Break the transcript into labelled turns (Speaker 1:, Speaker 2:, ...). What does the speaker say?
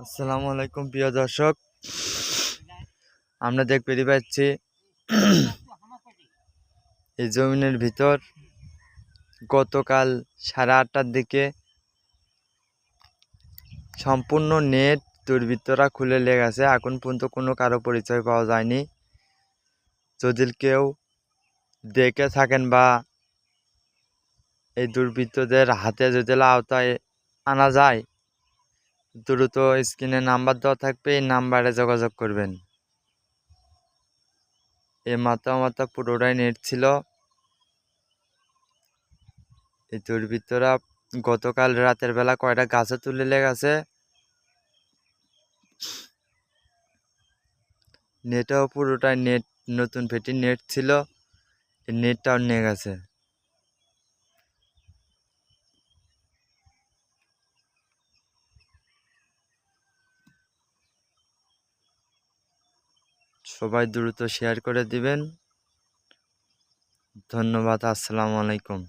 Speaker 1: আসসালামু আলাইকুম প্রিয় দর্শক, আমরা দেখতে পাচ্ছি এই জমিনের ভিতর গতকাল 8:30টার দিকে সম্পূর্ণ নেট দুর্বৃত্তরা খুলে লেগেছে। এখন পর্যন্ত কোনো কারো পরিচয় পাওয়া যায়নি। যদি কেউ দেখে থাকেন বা এই দুর্বৃত্তদের হাতে যদি আওতায় আনা যায়, দ্রুত স্ক্রিনে নাম্বার দেওয়া থাকবে, এই নাম্বারে যোগাযোগ করবেন। এই মাথা পুরোটাই নেট ছিল। এই দুর্বৃত্তরা গতকাল রাতের বেলা কয়টা গাছে তুলে লেগেছে। নেটও পুরোটাই নেট, নতুন ফেটির নেট ছিল, এই নেটটাও নিয়ে গেছে। সবাই দ্রুত শেয়ার করে দিবেন। ধন্যবাদ। আসসালামু আলাইকুম।